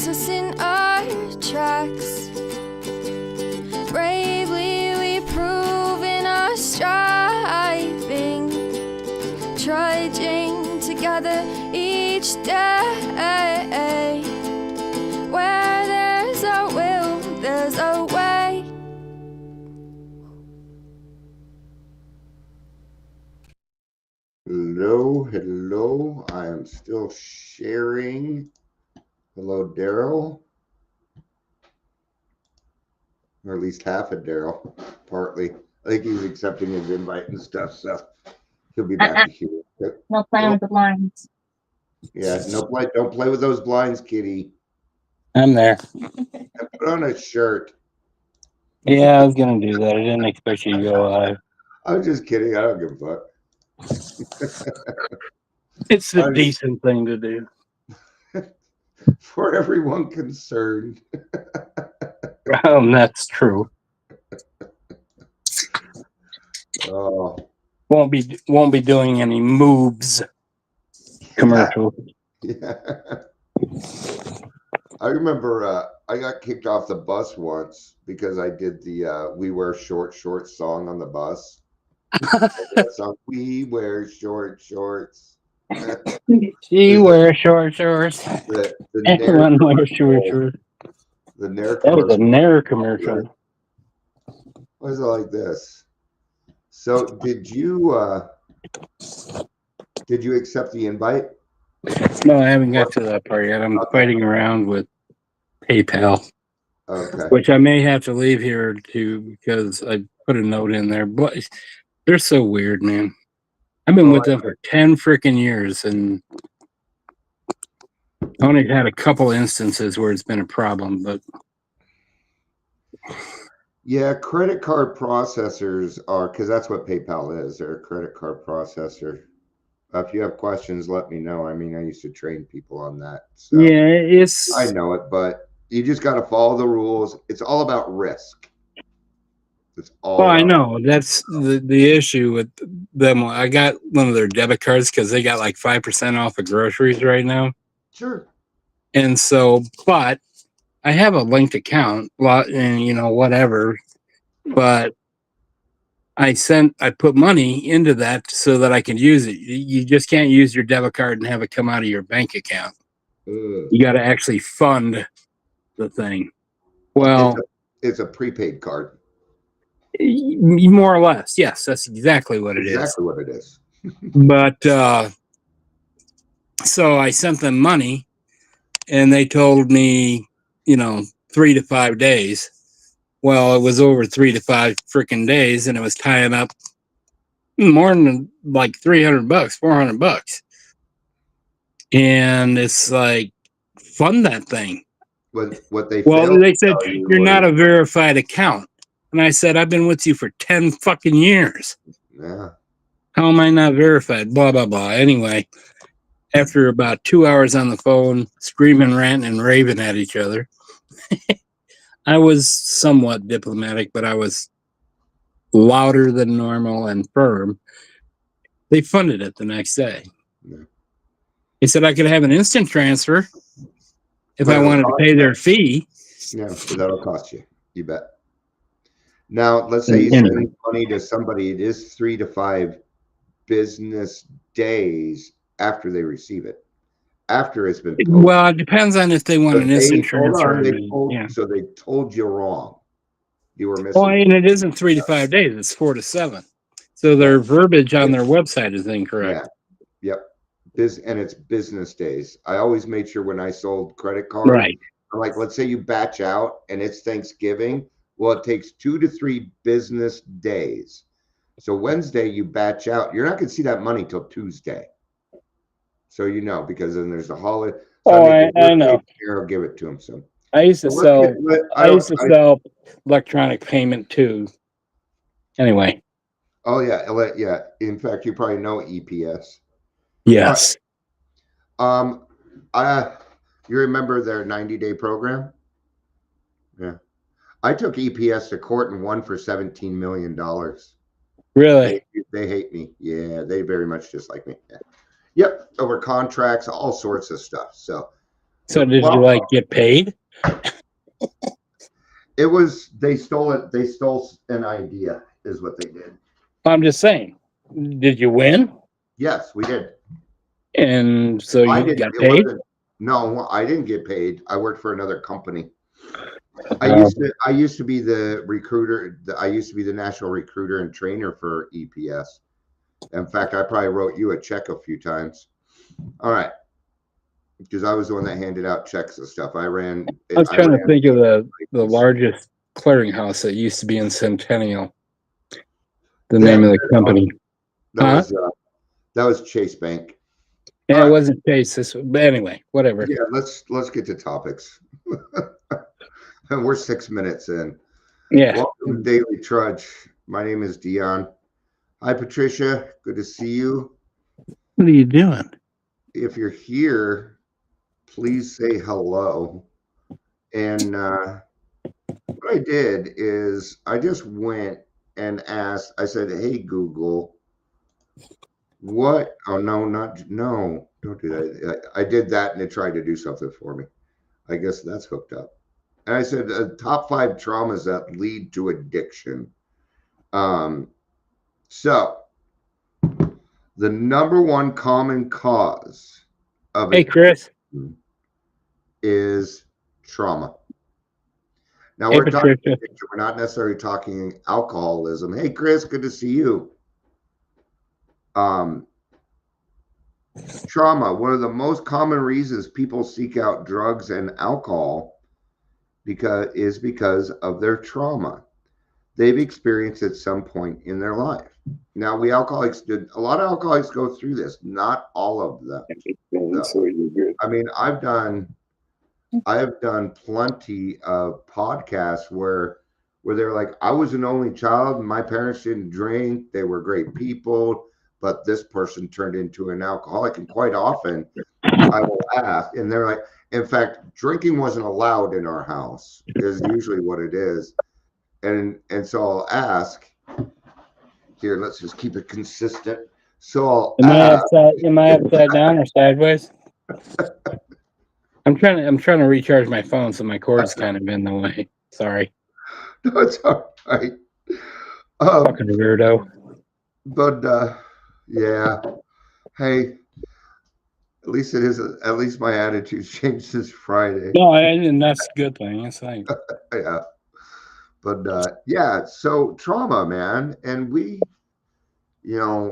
us in our tracks. Bravely we prove in our striving, trudging together each day. Where there's a will, there's a way. Hello, hello. I am still sharing. Hello, Daryl. Or at least half of Daryl, partly. I think he's accepting his invite and stuff, so he'll be back here. No playing with the blinds. Yeah, no play. Don't play with those blinds, kitty. I'm there. And put on a shirt. Yeah, I was gonna do that. I didn't expect you to go live. I was just kidding. I don't give a fuck. It's a decent thing to do. For everyone concerned. That's true. Oh. Won't be doing any moves commercial. Yeah. I remember I got kicked off the bus once because I did the We Wear Short Shorts song on the bus. That song, we wear short shorts. She wears short shorts. Everyone wears short shorts. The Nair that was a Nair commercial. Why is it like this? So did you accept the invite? No, I haven't got to that part yet. I'm fighting around with PayPal. Okay. Which I may have to leave here too because I put a note in there. But they're so weird, man. I've been with them for 10 freaking years and only had a couple instances where it's been a problem, but yeah, credit card processors are, because that's what PayPal is. They're a credit card processor. If you have questions, let me know. I mean, I used to train people on that. So yeah, I know it, but you just got to follow the rules. It's all about risk. It's all. Well, I know that's the issue with them. I got one of their debit cards because they got like 5% off of groceries right now. Sure. And so, but I have a linked account, and whatever. But I put money into that so that I can use it. You just can't use your debit card and have it come out of your bank account. You got to actually fund the thing. Well, it's a prepaid card. More or less, yes, that's exactly what it is. Exactly what it is. But so I sent them money, and they told me, 3 to 5 days. Well, it was over 3 to 5 freaking days, and it was tying up more than like $300, $400, and it's like, fund that thing. What they they said you're not a verified account. And I said, I've been with you for 10 fucking years. Yeah. How am I not verified? Blah, blah, blah. Anyway, after about 2 hours on the phone, screaming, ranting, and raving at each other, I was somewhat diplomatic, but I was louder than normal and firm. They funded it the next day. Yeah. He said I could have an instant transfer if I wanted to pay their fee. Yeah, so that'll cost you. You bet. Now, let's say you send money to somebody. It is 3 to 5 business days after they receive it. After it's been posted. Well, it depends on if they want an instant transfer. So they told you wrong. You were missing. Well, and it isn't 3 to 5 days. It's 4 to 7. So their verbiage on their website is incorrect. Yeah. Yep. And it's business days. I always made sure when I sold credit cards. Right. Like, let's say you batch out and it's Thanksgiving. Well, it takes 2 to 3 business days. So Wednesday you batch out. You're not going to see that money till Tuesday. So because then there's a holiday. So I know. I'll give it to him. So I used to sell electronic payment too. Anyway. Oh yeah. In fact, you probably know EPS. Yes. You remember their 90-day program? Yeah. I took EPS to court and won for $17 million. Really? They hate me. Yeah, they very much dislike me. Yeah. Yep, over contracts, all sorts of stuff. So So did you Well, like get paid? it was, they stole it. They stole an idea is what they did. I'm just saying. Did you win? Yes, we did. And so I you didn't. got It paid? wasn't. No, I didn't get paid. I worked for another company. I Um, used to be the recruiter. I used to be the national recruiter and trainer for EPS. In fact, I probably wrote you a check a few times. All right, because I was the one that handed out checks and stuff. I was trying to ran think of the things. largest clearinghouse that used to be in Centennial. The They name of have- the company. That was Chase Bank. Yeah, All it right. wasn't Chase. But anyway, whatever. Yeah, let's get to topics. And we're 6 minutes in. Yeah. Welcome to Daily Trudge. My name is Dion. Hi, Patricia. Good to see you. What are you doing? If you're here, please say hello. And what I did is I just went and asked, I said, hey, Google, what? Oh, no, don't do that. I did that and it tried to do something for me. I guess that's hooked up. And I said, top 5 traumas that lead to addiction. So the number one common cause of Hey, Chris. addiction is trauma. Now Hey, we're talking Patricia. addiction. We're not necessarily talking alcoholism. Hey, Chris, good to see you. Trauma, one of the most common reasons people seek out drugs and alcohol because of their trauma they've experienced at some point in their life. Now, a lot of alcoholics go through this, not all of them. I mean, I've done plenty of podcasts where they're like, I was an only child, my parents didn't drink, they were great people, but this person turned into an alcoholic. And quite often I will ask, and they're like, in fact, drinking wasn't allowed in our house, is usually what it is. And so I'll ask, here, let's just keep it consistent. So Am I upside down or sideways? I'm trying to recharge my phone, so my cord's kind of in the way. Sorry. No, it's all right. Fucking weirdo. But yeah. Hey, at least at least my attitude's changed since Friday. No, and that's a good thing. It's like, Yeah. But yeah, so trauma, man. And we, I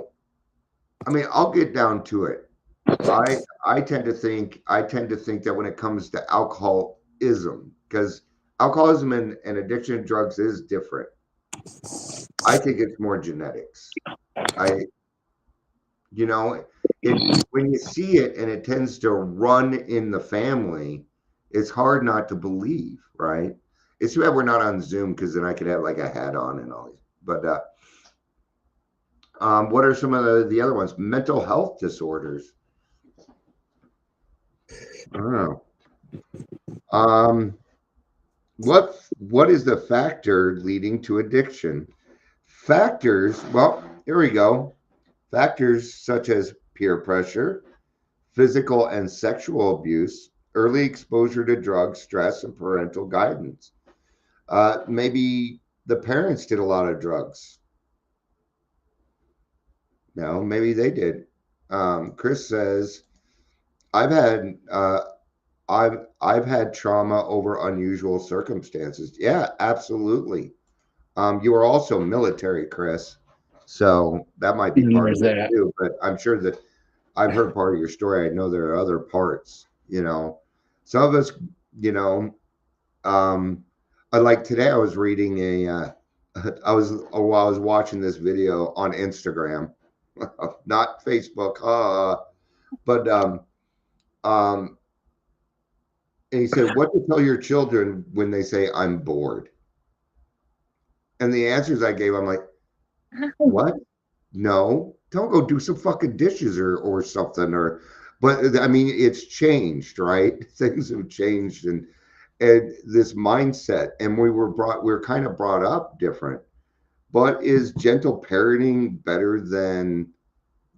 mean, I'll get down to it. I tend to think that when it comes to alcoholism, because alcoholism and addiction to drugs is different. I think it's more genetics. When you see it and it tends to run in the family, it's hard not to believe, right? It's too bad we're not on Zoom, because then I could have like a hat on and all. But what are some of the other ones? Mental health disorders. I don't know. What is the factor leading to addiction? Factors, well, here we go. Factors such as peer pressure, physical and sexual abuse, early exposure to drugs, stress, and parental guidance. Maybe the parents did a lot of drugs. No, maybe they did. Chris says, I've had trauma over unusual circumstances. Yeah, absolutely. You are also military, Chris, so that might be part of it too. But I'm sure that I've heard part of your story. I know there are other parts. Some of us, like today, I was reading I was watching this video on Instagram, not Facebook, but and he said, what to tell your children when they say I'm bored? And the answers I gave, I'm like, what? No, don't go do some fucking dishes or something. But I mean, it's changed, right? Things have changed, and this mindset, and we were kind of brought up different. But is gentle parenting better than,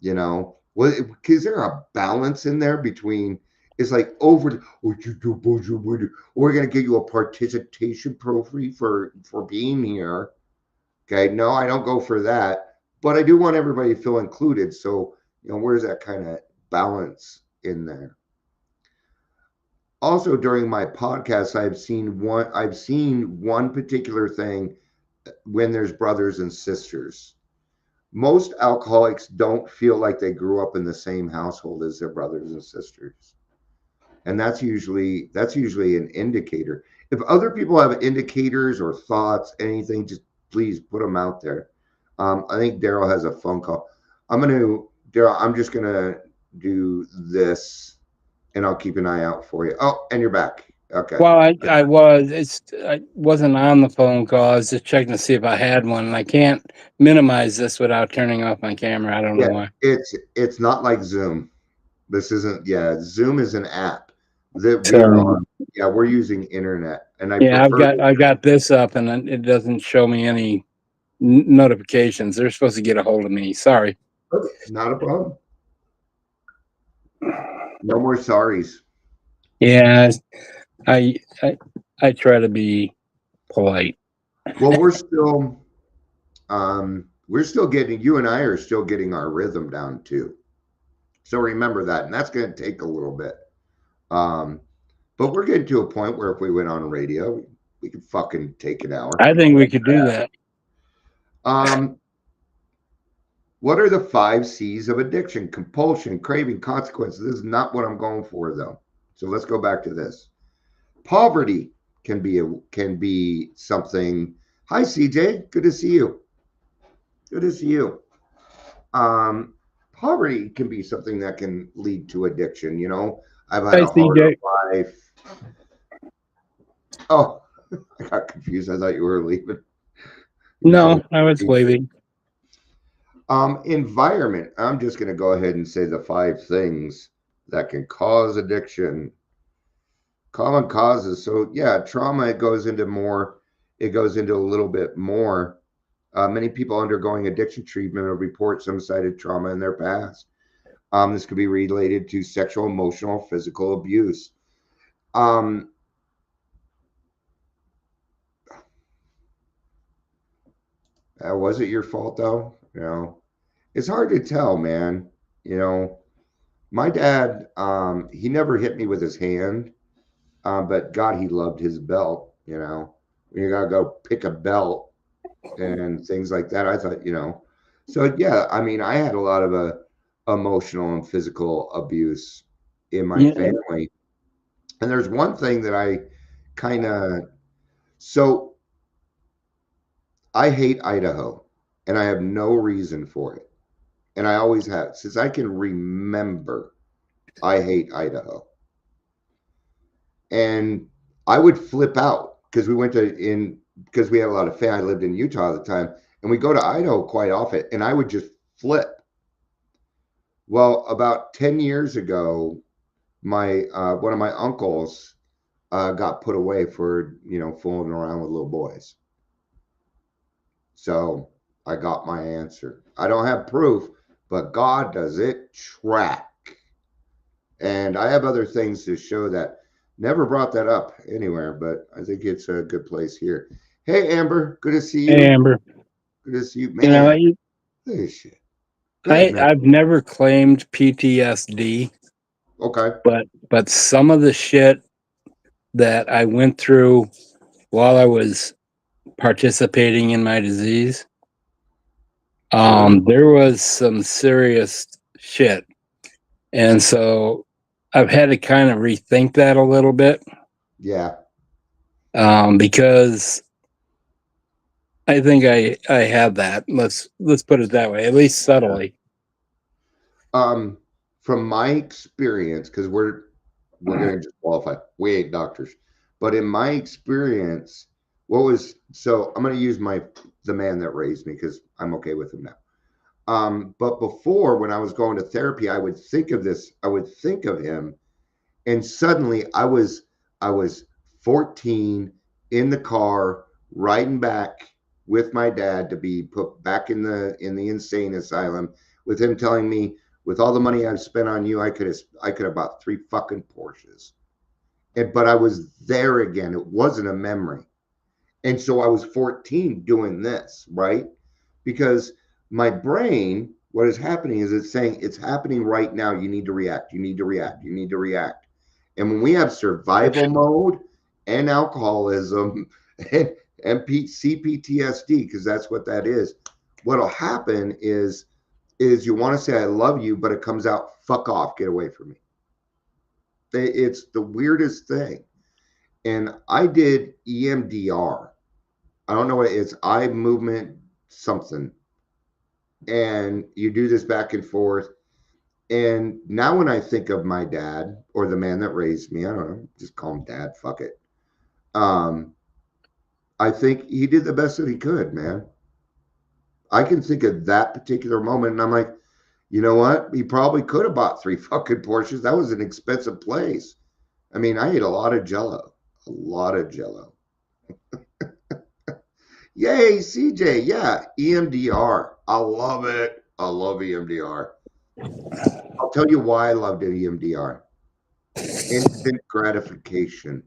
is there a balance in there between, It's like over. We're gonna give you a participation trophy for being here. Okay, no, I don't go for that, but I do want everybody to feel included. So where's that kind of balance in there? Also, during my podcast, I've seen one particular thing when there's brothers and sisters. Most alcoholics don't feel like they grew up in the same household as their brothers and sisters. And that's usually an indicator. If other people have indicators or thoughts, anything, just please put them out there. I think Daryl has a phone call. Daryl, I'm just gonna do this, and I'll keep an eye out for you. Oh, and you're back. Okay. Well, I wasn't on the phone call. I was just checking to see if I had one, and I can't minimize this without turning off my camera. I don't know why. It's not like Zoom. This isn't. Yeah, Zoom is an app that So, we're on. Yeah, we're using internet, and I've got this up, and it doesn't show me any notifications. They're supposed to get a hold of me. Sorry. Not a problem. No more sorries. Yeah, I try to be polite. Well, we're still getting. You and I are still getting our rhythm down too. So remember that, and that's going to take a little bit. But we're getting to a point where if we went on radio, we could fucking take an hour. I think we could do that. What are the 5 C's of addiction? Compulsion, craving, consequences. This is not what I'm going for, though. So let's go back to this. Poverty can be something. Hi, CJ. Good to see you. Good to see you. Poverty can be something that can lead to addiction. I've had a hard life. Oh, I got confused. I thought you were leaving. No, I was leaving. Environment. I'm just going to go ahead and say the 5 things that can cause addiction. Common causes. So yeah, trauma, it goes into a little bit more. Many people undergoing addiction treatment will report some cited trauma in their past. This could be related to sexual, emotional, physical abuse. Was it your fault though? It's hard to tell, man. My dad, he never hit me with his hand, but God, he loved his belt. You gotta go pick a belt and things like that. I thought, so yeah. I mean, I had a lot of emotional and physical abuse in my family, and there's one thing that I kind of so. I hate Idaho, and I have no reason for it. And I always have. Since I can remember, I hate Idaho. And I would flip out because because we had a lot of family. I lived in Utah at the time, and we go to Idaho quite often, and I would just flip. Well, about 10 years ago, my one of my uncles got put away for, fooling around with little boys. So I got my answer. I don't have proof, but God does it track. And I have other things to show that. Never brought that up anywhere, but I think it's a good place here. Hey, Amber. Good to see you. Hey, Amber. Good to see you. Man, this shit. I've never claimed PTSD. Okay. But some of the shit that I went through while I was participating in my disease, there was some serious shit. And so I've had to kind of rethink that a little bit. Yeah. Because I think I have that. Let's put it that way, at least subtly. From my experience, because we're going to disqualify. We ain't doctors. But in my experience, so I'm going to use the man that raised me because I'm okay with him now. But before, when I was going to therapy, I would think of this. I would think of him, and suddenly I was 14 in the car riding back with my dad to be put back in the insane asylum, with him telling me, with all the money I've spent on you, I could have bought 3 fucking Porsches. But I was there again. It wasn't a memory. And so I was 14 doing this, right? Because my brain, what is happening is it's saying it's happening right now. You need to react. You need to react. You need to react. And when we have survival mode and alcoholism and CPTSD, because that's what that is, what'll happen is you want to say I love you, but it comes out, fuck off, get away from me. It's the weirdest thing. And I did EMDR. I don't know what it is, eye movement something. And you do this back and forth. And now when I think of my dad or the man that raised me, I don't know, just call him dad, fuck it. I think he did the best that he could, man. I can think of that particular moment and I'm like, you know what? He probably could have bought 3 fucking Porsches. That was an expensive place. I mean, I ate a lot of Jello. A lot of Jello. Yay, CJ. Yeah, EMDR. I love it. I love EMDR. I'll tell you why I loved EMDR. Instant gratification.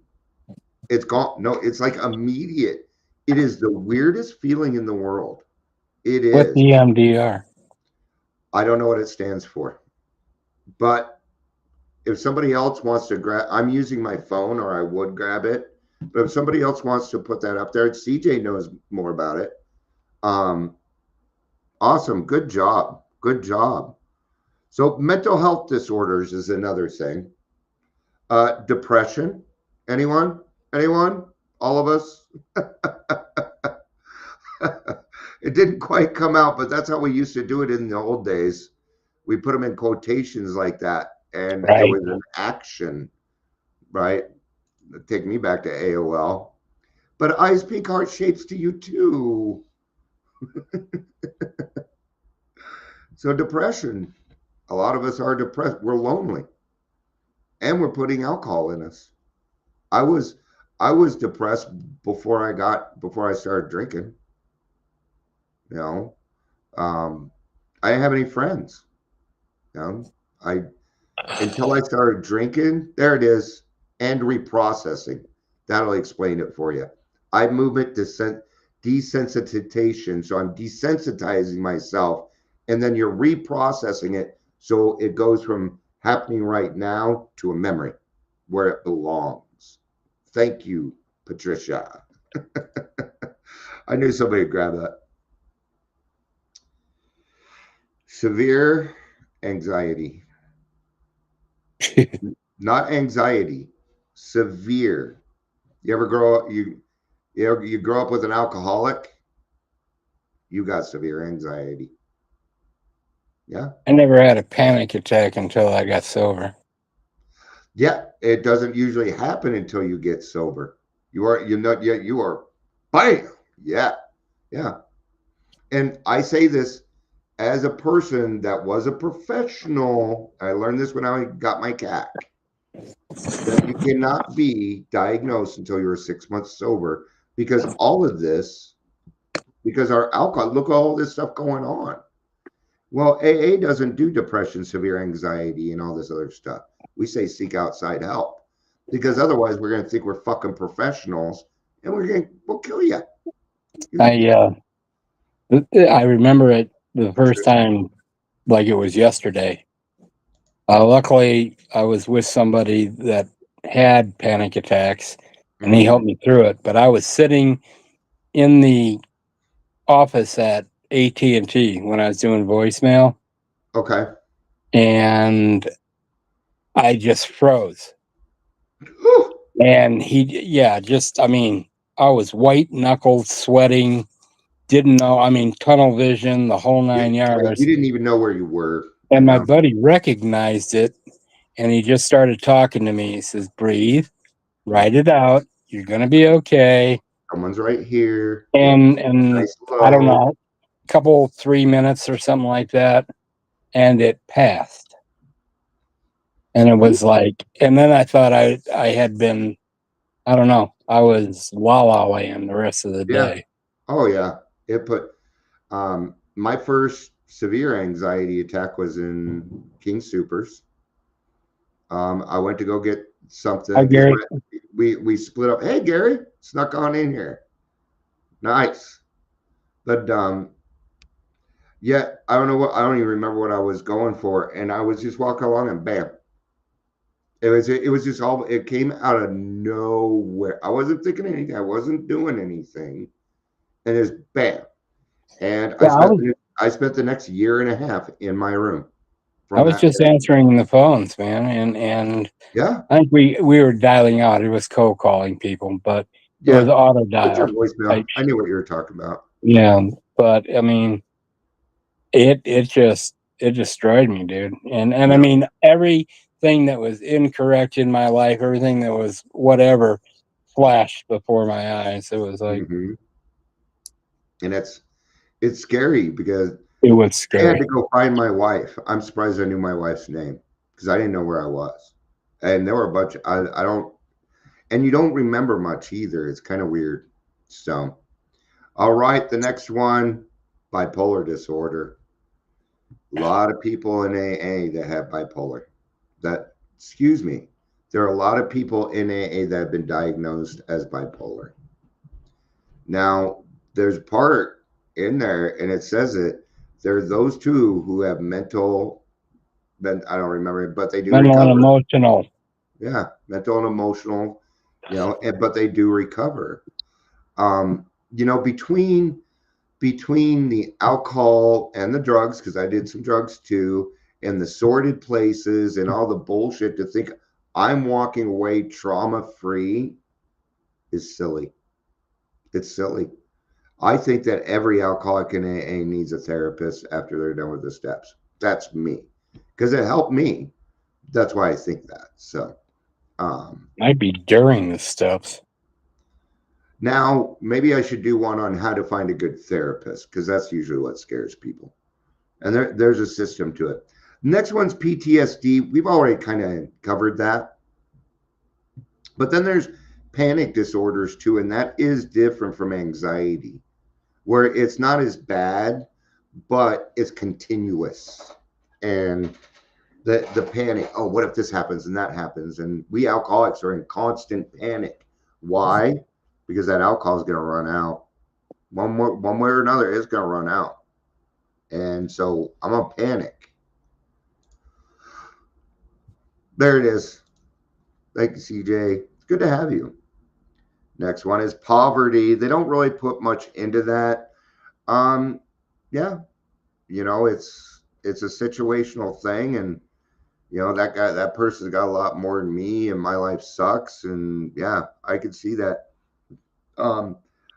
It's gone. No, it's like immediate. It is the weirdest feeling in the world. It is. What's EMDR? I don't know what it stands for. But if somebody else wants to grab, I'm using my phone or I would grab it. But if somebody else wants to put that up there, CJ knows more about it. Awesome. Good job. Good job. So mental health disorders is another thing. Depression. Anyone? Anyone? All of us? It didn't quite come out, but that's how we used to do it in the old days. We put them in quotations like that. And Right. it was an action, right? Take me back to AOL. But eyes, pink heart shapes to you too. So depression. A lot of us are depressed. We're lonely. And we're putting alcohol in us. I was depressed before I started drinking. You know, I didn't have any friends. You know, until I started drinking, there it is, and reprocessing. That'll explain it for you. Eye movement desensitization. So I'm desensitizing myself, and then you're reprocessing it so it goes from happening right now to a memory where it belongs. Thank you, Patricia. I knew somebody would grab that. Severe anxiety. Not anxiety, severe. You ever grow up, you grow up with an alcoholic, you got severe anxiety. Yeah. I never had a panic attack until I got sober. Yeah, it doesn't usually happen until you get sober. You are bam. Yeah. Yeah. And I say this as a person that was a professional. I learned this when I got my CAC. That you cannot be diagnosed until you're 6 months sober because all of this, because our alcohol, look at all this stuff going on. Well, AA doesn't do depression, severe anxiety, and all this other stuff. We say seek outside help because otherwise we're going to think we're fucking professionals and we'll kill you. I remember it the first time like it was yesterday. Luckily, I was with somebody that had panic attacks, and he helped me through it. But I was sitting in the office at AT&T when I was doing voicemail. Okay. And I just froze. And I was white knuckled, sweating, didn't know, tunnel vision, the whole 9 yards. You didn't even know where you were. And my buddy recognized it, and he just started talking to me. He says, breathe, write it out. You're going to be okay. Someone's right here. And nice I don't know, 3 minutes or something like that. And it passed. And it was like, and then I thought I had been, I don't know, I was la-la land the rest of the day. Oh, yeah. It put my first severe anxiety attack was in King Supers. I went to go get something. Hi, Gary. We split up. Hey, Gary, snuck on in here. Nice. But yeah, I don't even remember what I was going for, and I was just walking along, and bam, it was just all, it came out of nowhere. I wasn't thinking anything. I wasn't doing anything, and it's bam. And Yeah, I spent the next year and a half in my room. I was just answering the phones, man, and yeah, I think we were dialing out. It was cold calling people, but it was auto Put your dial. voicemail. I knew what you were talking about. Yeah, but I mean, it destroyed me, dude. And I mean, everything that was incorrect in my life, everything that was whatever, flashed before my eyes. It was like and it's scary because it was I scary. had to go find my wife. I'm surprised I knew my wife's name because I didn't know where I was. And there were a bunch. I don't, and you don't remember much either. It's kind of weird. So, all right, the next one, bipolar disorder. A lot of people in AA that have bipolar. Excuse me, there are a lot of people in AA that have been diagnosed as bipolar. Now, there's a part in there, and it says it. There are those two who have mental, I don't remember it, but they do mental recover. and emotional. Yeah, mental and emotional, but they do recover. Between the alcohol and the drugs, because I did some drugs too, and the sordid places and all the bullshit, to think I'm walking away trauma free is silly. It's silly. I think that every alcoholic in AA needs a therapist after they're done with the steps. That's me, because it helped me. That's why I think that. So, Might be during the steps. now maybe I should do one on how to find a good therapist, because that's usually what scares people. And there's a system to it. Next one's PTSD. We've already kind of covered that. But then there's panic disorders too, and that is different from anxiety, where it's not as bad, but it's continuous. And the panic, oh, what if this happens and that happens? And we alcoholics are in constant panic. Why? Because that alcohol is going to run out. One way or another, it's going to run out. And so I'm going to panic. There it is. Thank you, CJ. It's good to have you. Next one is poverty. They don't really put much into that. Yeah, it's a situational thing, and that person's got a lot more than me, and my life sucks, and yeah, I could see that.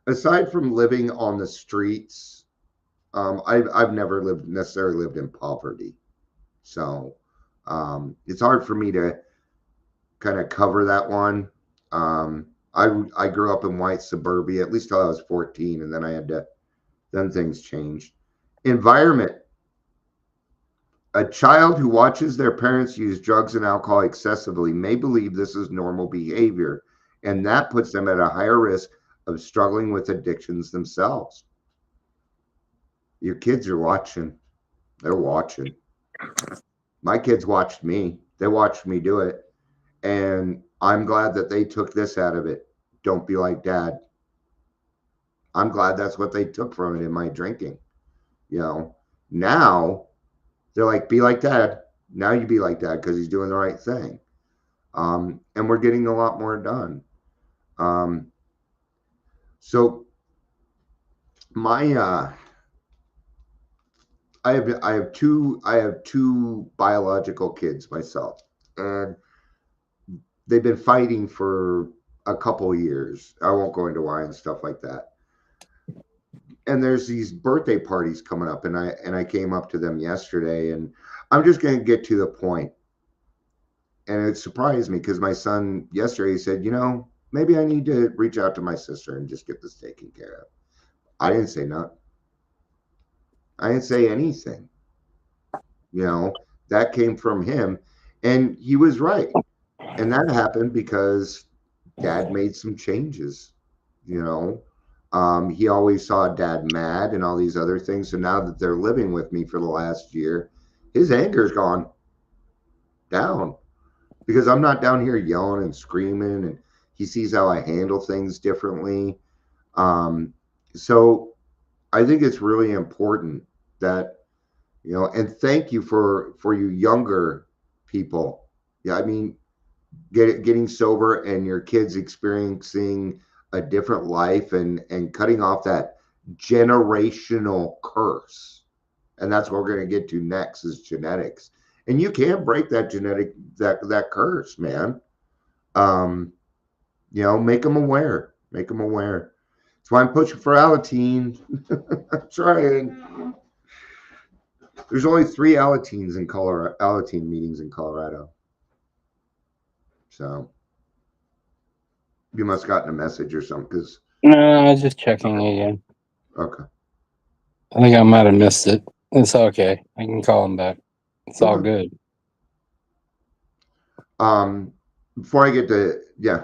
Aside from living on the streets, I've never necessarily lived in poverty, so it's hard for me to kind of cover that one. I grew up in white suburbia, at least till I was 14, and then things changed. Environment. A child who watches their parents use drugs and alcohol excessively may believe this is normal behavior, and that puts them at a higher risk of struggling with addictions themselves. Your kids are watching. They're watching. My kids watched me. They watched me do it. And I'm glad that they took this out of it. Don't be like dad. I'm glad that's what they took from it in my drinking. Now they're like, be like dad. Now you be like dad because he's doing the right thing. And we're getting a lot more done. So my I have two biological kids myself, and they've been fighting for a couple of years. I won't go into why and stuff like that. And there's these birthday parties coming up, and I came up to them yesterday, and I'm just going to get to the point. And it surprised me because my son yesterday said, maybe I need to reach out to my sister and just get this taken care of. I didn't say nothing. I didn't say anything. That came from him, and he was right. And that happened because dad made some changes. He always saw dad mad and all these other things. So now that they're living with me for the last year, his anger's gone down because I'm not down here yelling and screaming, and he sees how I handle things differently. So I think it's really important that, and thank you for you younger people. Yeah, I mean, getting sober and your kids experiencing a different life and cutting off that generational curse. And that's what we're going to get to next is genetics. And you can break that that curse, man. Make them aware. Make them aware. That's why I'm pushing for Alateen. I'm trying. There's only 3 Alateens in Colorado, Alateen meetings in Colorado. So you must have gotten a message or something, because No, I was just checking again. okay. I think I might have missed it. It's okay. I can call him back. It's all good. Before I get to,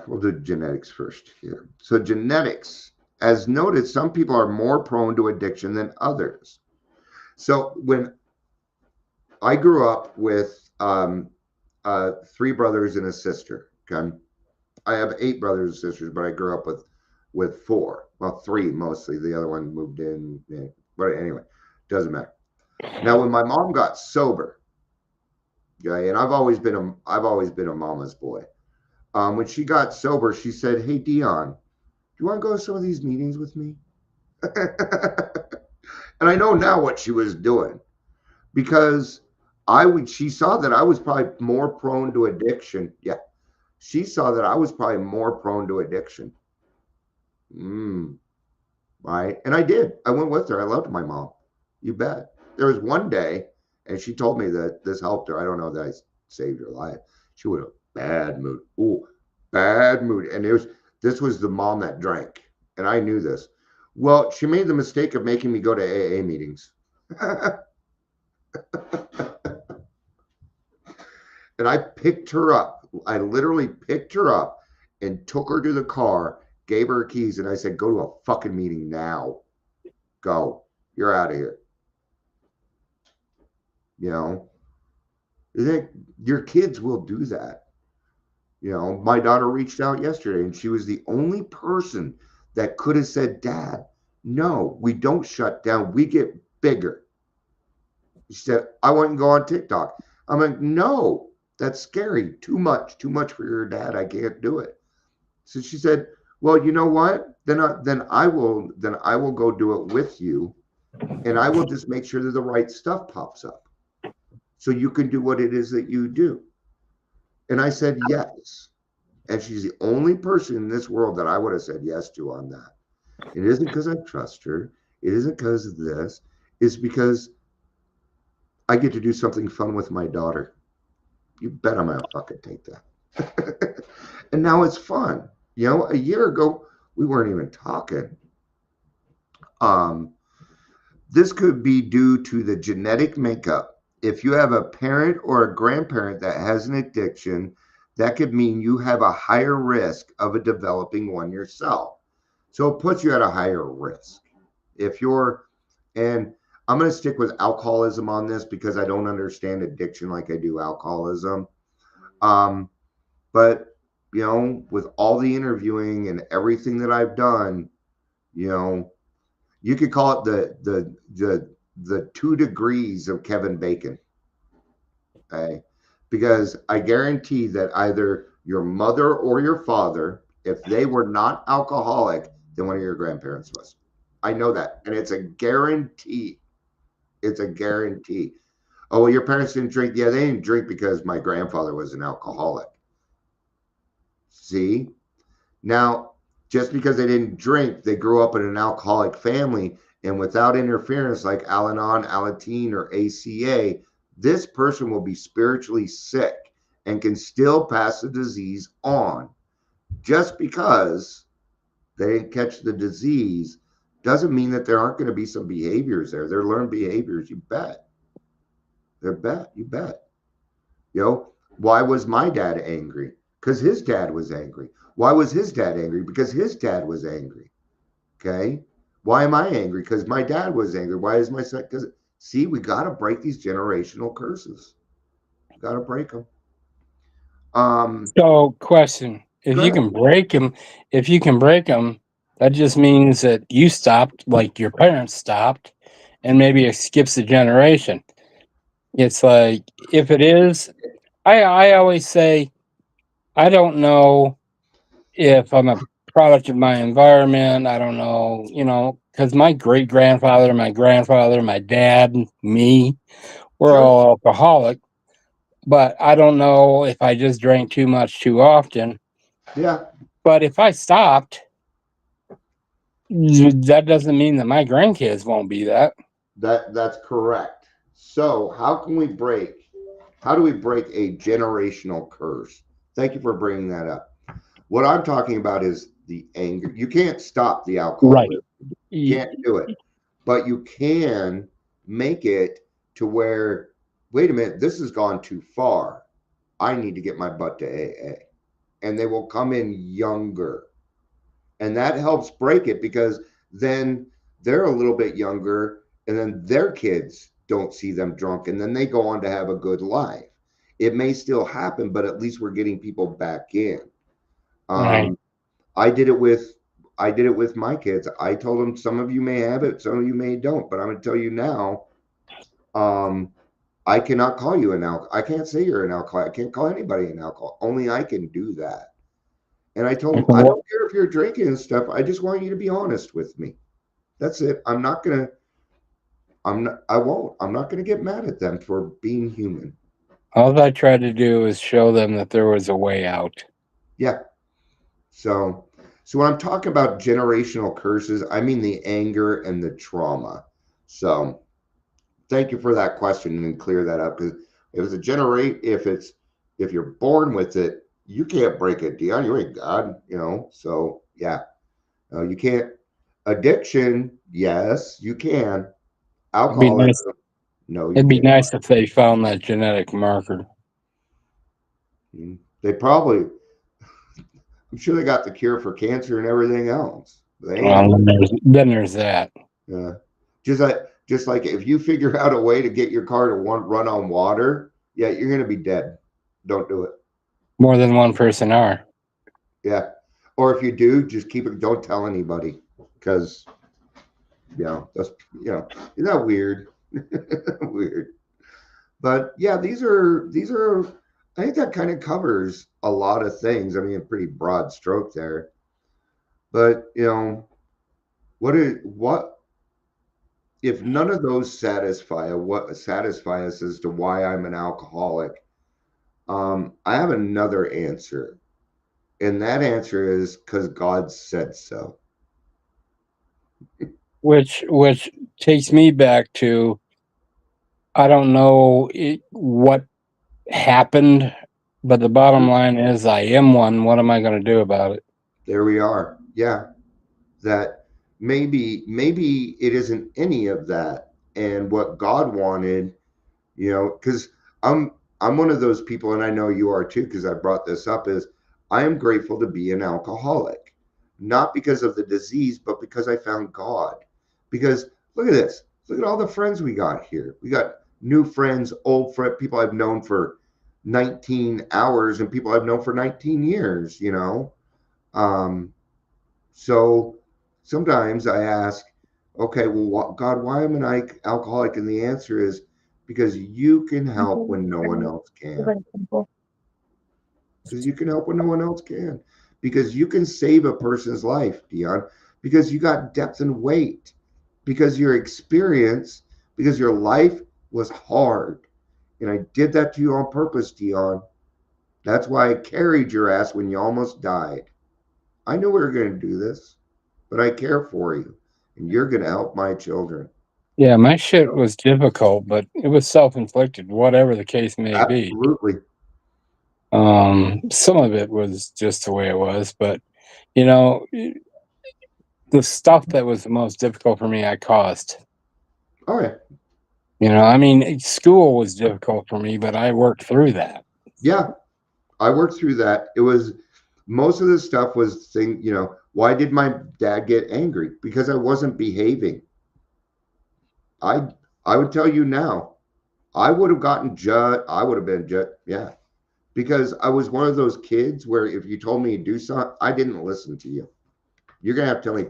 we'll do genetics first here. So genetics, as noted, some people are more prone to addiction than others. So when I grew up with 3 brothers and a sister, okay, I have 8 brothers and sisters, but I grew up with 4. Well, 3 mostly. The other one moved in. But anyway, doesn't matter. Now, when my mom got sober, okay, and I've always been a mama's boy. When she got sober, she said, "Hey, Dion, do you want to go to some of these meetings with me?" And I know now what she was doing, because she saw that I was probably more prone to addiction. Yeah. She saw that I was probably more prone to addiction. Right. And I did. I went with her. I loved my mom. You bet. There was one day, and she told me that this helped her. I don't know that I saved her life. She was in a bad mood. Ooh, bad mood. And this was the mom that drank. And I knew this. Well, she made the mistake of making me go to AA meetings. And I picked her up. I literally picked her up and took her to the car, gave her keys, and I said, "Go to a fucking meeting now. Go. You're out of here." Your kids will do that. My daughter reached out yesterday, and she was the only person that could have said, "Dad, no, we don't shut down. We get bigger." She said, "I want to go on TikTok." I'm like, "No, that's scary. Too much for your dad. I can't do it." So she said, "Well, you know what? Then I will go do it with you, and I will just make sure that the right stuff pops up, so you can do what it is that you do." And I said yes. And she's the only person in this world that I would have said yes to on that. It isn't because I trust her. It isn't because of this. It's because I get to do something fun with my daughter. You bet I'm gonna fucking take that. And now it's fun. A year ago we weren't even talking. This could be due to the genetic makeup. If you have a parent or a grandparent that has an addiction, that could mean you have a higher risk of a developing one yourself. So it puts you at a higher risk. And I'm going to stick with alcoholism on this because I don't understand addiction like I do alcoholism. But, with all the interviewing and everything that I've done, you could call it the 2 degrees of Kevin Bacon. Okay? Because I guarantee that either your mother or your father, if they were not alcoholic, then one of your grandparents was. I know that. And it's a guarantee. It's a guarantee. "Oh, well, your parents didn't drink." Yeah, they didn't drink because my grandfather was an alcoholic. See? Now, just because they didn't drink, they grew up in an alcoholic family, and without interference like Al-Anon, Alateen, or ACA, this person will be spiritually sick and can still pass the disease on. Just because they didn't catch the disease doesn't mean that there aren't going to be some behaviors there. They're learned behaviors, you bet. You bet. Why was my dad angry? Because his dad was angry. Why was his dad angry? Because his dad was angry. Okay. Why am I angry? Because my dad was angry. Why is my son? Because see, we got to break these generational curses. Got to break them. So, question: If Go you ahead. can break them, if you can break them, that just means that you stopped, like your parents stopped, and maybe it skips a generation. It's like if it is, I always say I don't know if I'm a product of my environment. I don't know, because my great grandfather, my grandfather, my dad, me, we're Sure. all alcoholic. But I don't know if I just drank too much too often. Yeah. But if I stopped, that doesn't mean that my grandkids won't be that. That's correct. So how can we break? How do we break a generational curse? Thank you for bringing that up. What I'm talking about is the anger. You can't stop the Right. alcoholism. Can't do it. But you can make it to where, wait a minute, this has gone too far. I need to get my butt to AA. And they will come in younger. And that helps break it because then they're a little bit younger and then their kids don't see them drunk and then they go on to have a good life. It may still happen, but at least we're getting people back in. Right. Um, I did it with my kids. I told them some of you may have it, some of you may don't, but I'm gonna tell you now, um, I cannot call you an alcoholic. I can't say you're an alcoholic. I can't call anybody an alcoholic. Only I can do that. And I told him, I don't care if you're drinking and stuff. I just want you to be honest with me. That's it. I won't. I'm not gonna get mad at them for being human. All I tried to do is show them that there was a way out. Yeah. So when I'm talking about generational curses, I mean the anger and the trauma. So thank you for that question and clear that up because if you're born with it, you can't break it, Dion. You ain't God. So yeah. You can't. Addiction, yes, you can. It'd be nice. Alcoholism, no, you It'd be can't. nice if they found that genetic marker. They probably, I'm sure they got the cure for cancer and everything else. They ain't Well, doing then there's that. it. Just like if you figure out a way to get your car to run on water, yeah, you're gonna be dead. Don't do it. More than one person are. Yeah. Or if you do, just keep it. Don't tell anybody because that's isn't that weird? Weird. But yeah, these are I think that kind of covers a lot of things. I mean, a pretty broad stroke there. But what if none of those satisfy us as to why I'm an alcoholic? I have another answer, and that answer is because God said so. Which takes me back to I don't know what happened, but the bottom line is I am one. What am I going to do about it? There we are. Yeah, that maybe it isn't any of that, and what God wanted. Because I'm I'm one of those people, and I know you are too, because I brought this up, is I am grateful to be an alcoholic, not because of the disease, but because I found God. Because look at this, look at all the friends we got here. We got new friends, old friend, people I've known for 19 hours, and people I've known for 19 years. Um, so sometimes I ask, okay, well, God, why am I alcoholic? And the answer is because you can help when no one else can. Because you can help when no one else can. Because you can save a person's life, Dion. Because you got depth and weight. Because your experience, because your life was hard. And I did that to you on purpose, Dion. That's why I carried your ass when you almost died. I knew we were going to do this, but I care for you, and you're going to help my children. Yeah, my shit was difficult, but it was self-inflicted, whatever the case may be. Absolutely. Some of it was just the way it was, but you know, the stuff that was the most difficult for me, I caused. All right. I mean, school was difficult for me, but I worked through that. Yeah, I worked through that. It was most of the stuff was why did my dad get angry? Because I wasn't behaving. I would tell you now, I would have gotten judged. I would have been judged. Yeah. Because I was one of those kids where if you told me to do something, I didn't listen to you. You're going to have to tell me,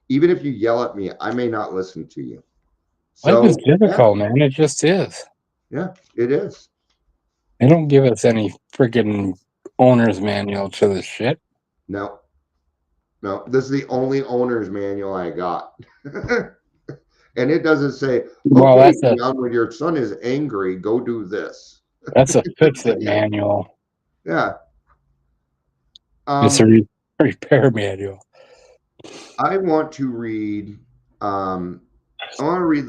even if you yell at me, I may not listen to you. Life is So, difficult, man. It just is. yeah, it is. They don't give us any freaking owner's manual to this shit. No, this is the only owner's manual I got. And it doesn't say, Well, okay, John, when your son is angry, go do this. That's a fix it manual. Yeah. It's a repair manual. I want to read the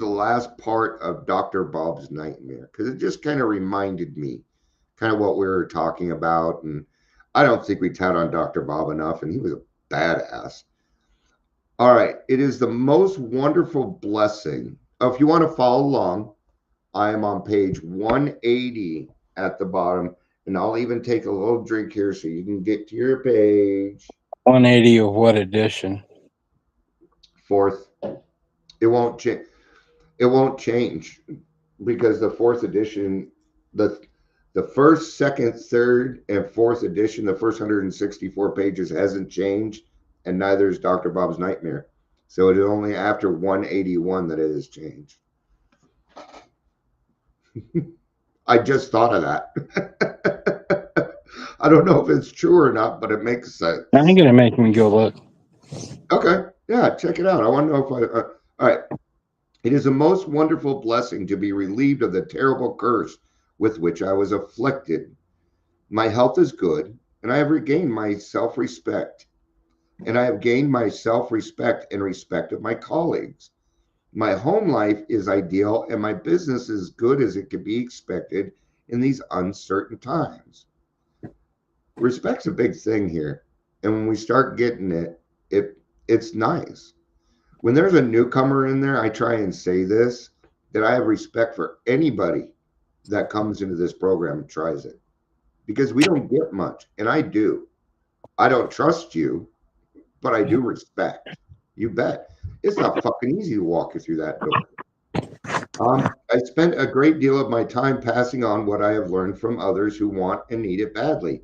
last part of Dr. Bob's Nightmare because it just kind of reminded me kind of what we were talking about. And I don't think we tout on Dr. Bob enough, and he was a badass. All right. It is the most wonderful blessing. If you want to follow along, I am on page 180 at the bottom, and I'll even take a little drink here so you can get to your page. 180 of what edition? Fourth. It won't change. It won't change because the fourth edition, the first, second, third, and fourth edition, the first 164 pages hasn't changed, and neither is Dr. Bob's Nightmare. So it is only after 181 that it has changed. I just thought of that. I don't know if it's true or not, but it makes sense. Now you're gonna make me go look. Okay, yeah, check it out. I want to know if all right. It is a most wonderful blessing to be relieved of the terrible curse with which I was afflicted. My health is good, and I have regained my self-respect. And I have gained my self-respect and respect of my colleagues. My home life is ideal, and my business is good as it can be expected in these uncertain times. Respect's a big thing here. And when we start getting it, it's nice. When there's a newcomer in there, I try and say this, that I have respect for anybody that comes into this program and tries it. Because we don't get much, and I do. I don't trust you, but I do respect. You bet. It's not fucking easy to walk you through that door. I spent a great deal of my time passing on what I have learned from others who want and need it badly.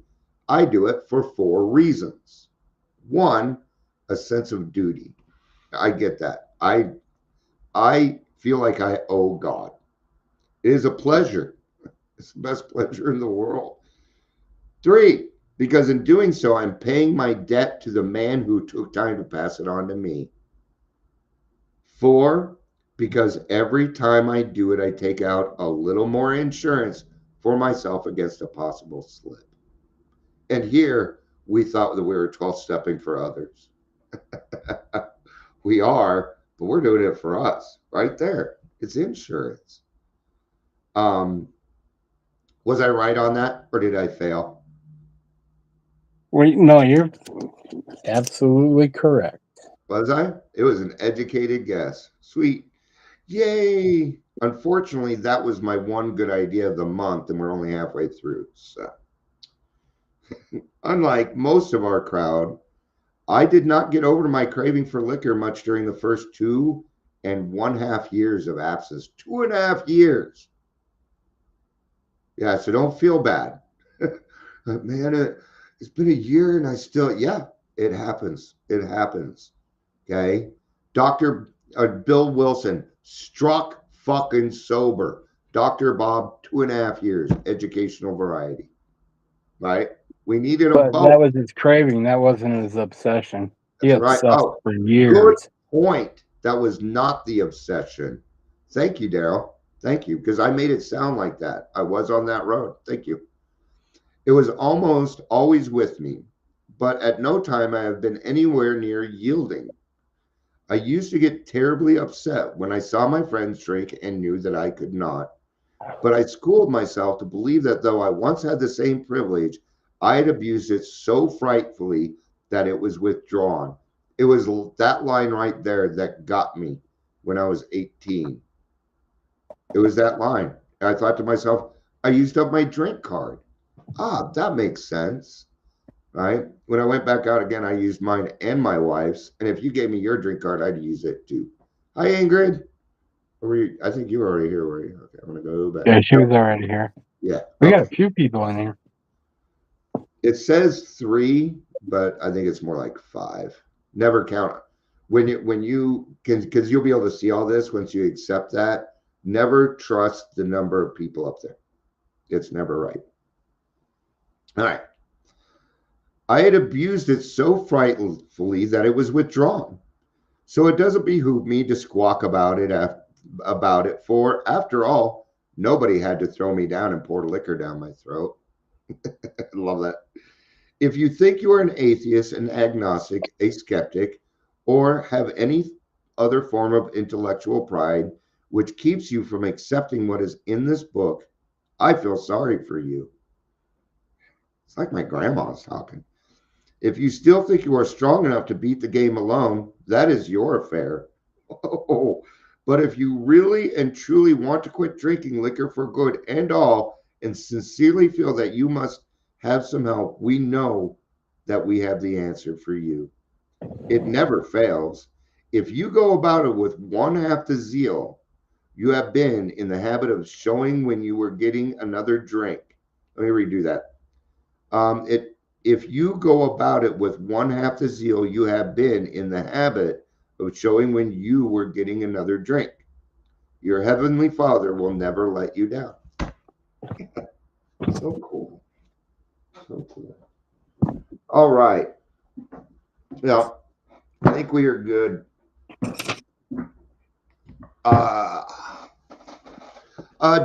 I do it for 4 reasons. 1, a sense of duty. I get that. I feel like I owe God. It is a pleasure. It's the best pleasure in the world. 3, because in doing so, I'm paying my debt to the man who took time to pass it on to me. 4, because every time I do it, I take out a little more insurance for myself against a possible slip. And here, we thought that we were 12-stepping for others. We are, but we're doing it for us right there. It's insurance. Was I right on that, or did I fail? Wait, no, you're absolutely correct. Was I? It was an educated guess. Sweet. Yay. Unfortunately, that was my one good idea of the month, and we're only halfway through. So, unlike most of our crowd, I did not get over my craving for liquor much during the first 2.5 years of abstinence. 2.5 years. Yeah, so don't feel bad. Man, it's been a year and I still, yeah, it happens. It happens. Okay. Dr. Bill Wilson, struck fucking sober. Dr. Bob, 2.5 years, educational variety. Right? We needed a boat. That was his craving. That wasn't his obsession. He That's right. obsessed for years. Good point. That was not the obsession. Thank you, Daryl. Thank you, because I made it sound like that. I was on that road. Thank you. It was almost always with me, but at no time I have been anywhere near yielding. I used to get terribly upset when I saw my friends drink and knew that I could not. But I schooled myself to believe that though I once had the same privilege, I had abused it so frightfully that it was withdrawn. It was that line right there that got me when I was 18. It was that line. I thought to myself, I used up my drink card. Ah, that makes sense. All right. When I went back out again, I used mine and my wife's. And if you gave me your drink card, I'd use it too. Hi, Ingrid. I think you were already here, were you? Okay, I'm gonna go back. Yeah, she was already here. Yeah. We got Okay. a few people in here. It says 3, but I think it's more like 5. Never count when you can, because you'll be able to see all this once you accept that. Never trust the number of people up there. It's never right. All right. I had abused it so frightfully that it was withdrawn. So it doesn't behoove me to squawk about it, for after all, nobody had to throw me down and pour liquor down my throat. I love that. If you think you are an atheist, an agnostic, a skeptic, or have any other form of intellectual pride which keeps you from accepting what is in this book, I feel sorry for you. It's like my grandma's talking. If you still think you are strong enough to beat the game alone, that is your affair. Oh, but if you really and truly want to quit drinking liquor for good and all, and sincerely feel that you must have some help, we know that we have the answer for you. It never fails. If you go about it with one half the zeal, you have been in the habit of showing when you were getting another drink. Let me redo that. If you go about it with one half the zeal, you have been in the habit of showing when you were getting another drink. Your heavenly Father will never let you down. So cool. So cool. All right. Now, I think we are good.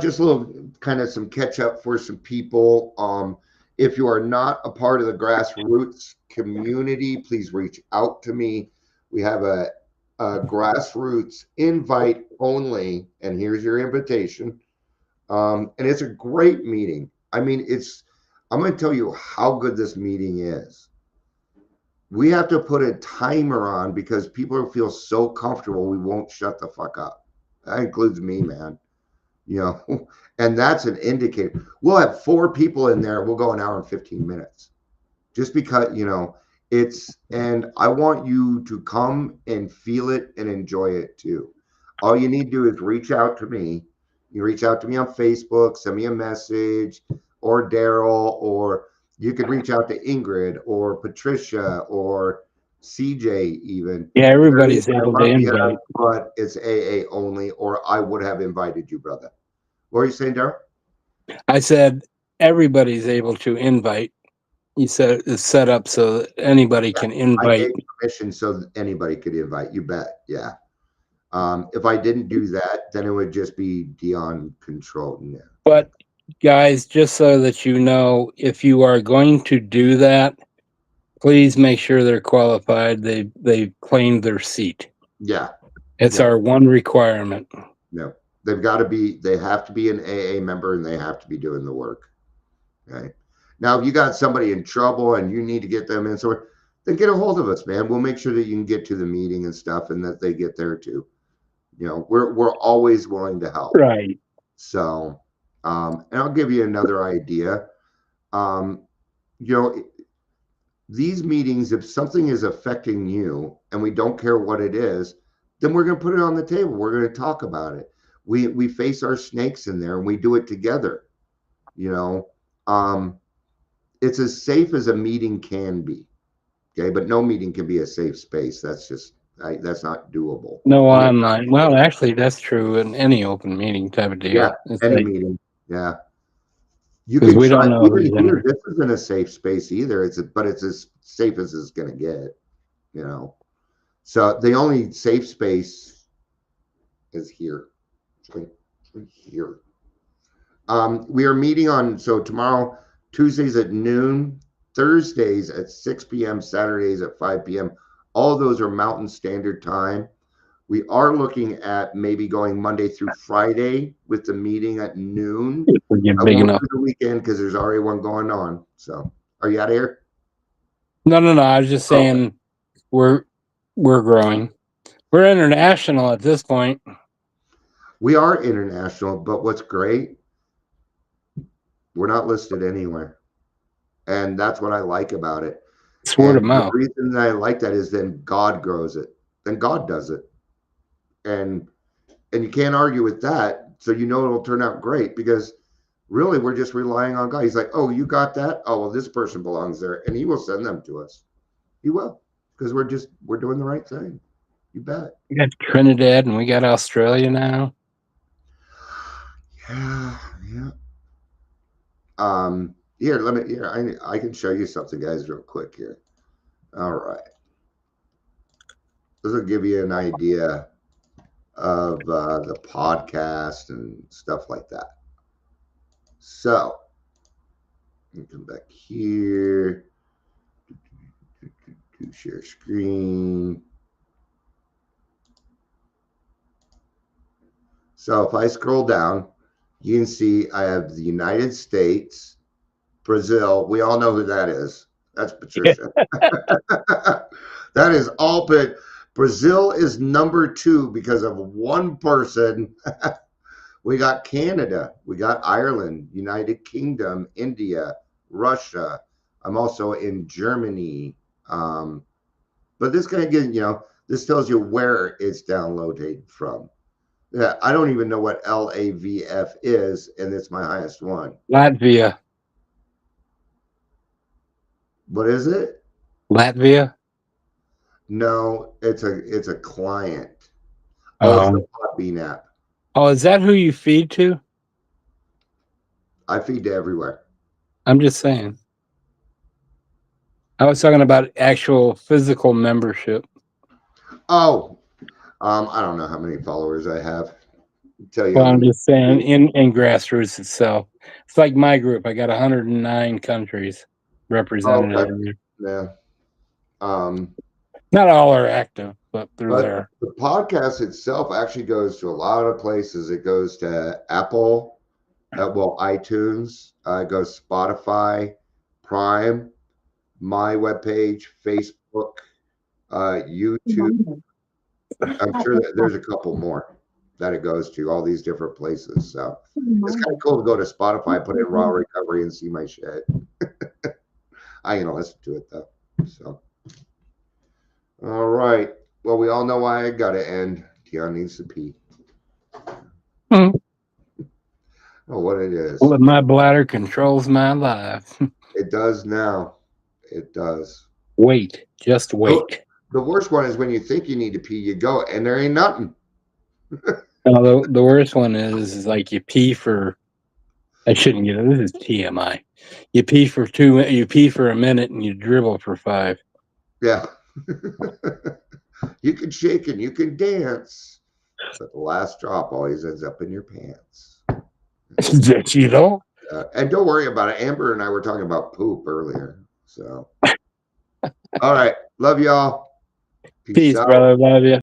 Just a little kind of some catch up for some people. If you are not a part of the grassroots community, please reach out to me. We have a grassroots invite only, and here's your invitation. And it's a great meeting. I mean, I'm going to tell you how good this meeting is. We have to put a timer on because people feel so comfortable we won't shut the fuck up. That includes me, man. You know, and that's an indicator. We'll have 4 people in there. We'll go an hour and 15 minutes just because, and I want you to come and feel it and enjoy it too. All you need to do is reach out to me. You reach out to me on Facebook, send me a message, or Daryl, or you could reach out to Ingrid or Patricia or CJ even. Yeah, everybody's I able to love you, invite. but it's AA only, or I would have invited you, brother. What are you saying, Daryl? I said everybody's able to invite. You said it's set up so that anybody can I invite. gave permission so that anybody could invite. You bet. Yeah. If I didn't do that, then it would just be Dion controlled. Yeah. But guys, just so that you know, if you are going to do that, please make sure they're qualified. They claimed their seat. Yeah. It's Yeah. our one requirement. No, they have to be an AA member and they have to be doing the work. Okay. Now, if you got somebody in trouble and you need to get them in, so then get a hold of us, man. We'll make sure that you can get to the meeting and stuff and that they get there too. We're always willing to help. Right. So, and I'll give you another idea. These meetings, if something is affecting you and we don't care what it is, then we're going to put it on the table. We're going to talk about it. We face our snakes in there and we do it together. It's as safe as a meeting can be. Okay, but no meeting can be a safe space. That's not doable. No online. Well, actually, that's true in any open meeting type of deal. Yeah, It's any like, meeting. Yeah. You 'cause can we don't try know who's even in here. it. This isn't a safe space either. But it's as safe as it's going to get. So the only safe space is here. Here. We are meeting tomorrow, Tuesdays at noon, Thursdays at 6 p.m., Saturdays at 5 p.m. All those are Mountain Standard Time. We are looking at maybe going Monday through Friday with the meeting at noon. If we get I big won't enough. do the weekend because there's already one going on. So, are you out of here? No. I was just saying we're growing. We're international at this point. We are international, but what's great, we're not listed anywhere. And that's what I like about it. It's word of And the mouth. reason that I like that is then God grows it. Then God does it. And you can't argue with that. So you know it'll turn out great because really we're just relying on God. He's like, oh, you got that? Oh, well, this person belongs there. And he will send them to us. He will. Because we're doing the right thing. You bet. We got Trinidad and we got Australia now. Yeah, yeah. I can show you something, guys, real quick here. All right. This will give you an idea of the podcast and stuff like that. So, let me come back here. Share screen. So if I scroll down, you can see I have the United States, Brazil. We all know who that is. That's Patricia. That is all, but Brazil is number 2 because of one person. We got Canada, we got Ireland, United Kingdom, India, Russia. I'm also in Germany. But this kind of gives, this tells you where it's downloaded from. Yeah, I don't even know what LAVF is, and it's my highest one. Latvia. What is it? Latvia. No, it's a client. Oh, it's the Podbean app. Oh, is that who you feed to? I feed to everywhere. I'm just saying. I was talking about actual physical membership. Oh, I don't know how many followers I have. Tell you. Well, I'm just saying in grassroots itself. It's like my group. I got 109 countries represented. Okay. In there. Yeah. Not all are active, but they're there. The podcast itself actually goes to a lot of places. It goes to Apple, iTunes, it goes Spotify, Prime, my webpage, Facebook, YouTube. I'm sure that there's a couple more that it goes to, all these different places. So it's kind of cool to go to Spotify, put in Raw Recovery, and see my shit. I ain't gonna listen to it though. So, all right. Well, we all know why I gotta end. Keon needs to pee. Oh, what it is. Well, my bladder controls my life. It does now. It does. Wait, just wait. The worst one is when you think you need to pee, you go, and there ain't nothing. No, the worst one is like you pee for. I shouldn't get it. This is TMI. You pee for You pee for a minute and you dribble for 5. Yeah. You can shake and you can dance, but the last drop always ends up in your pants. You know. And don't worry about it. Amber and I were talking about poop earlier. So, all right. Love y'all. Peace, brother. Love you.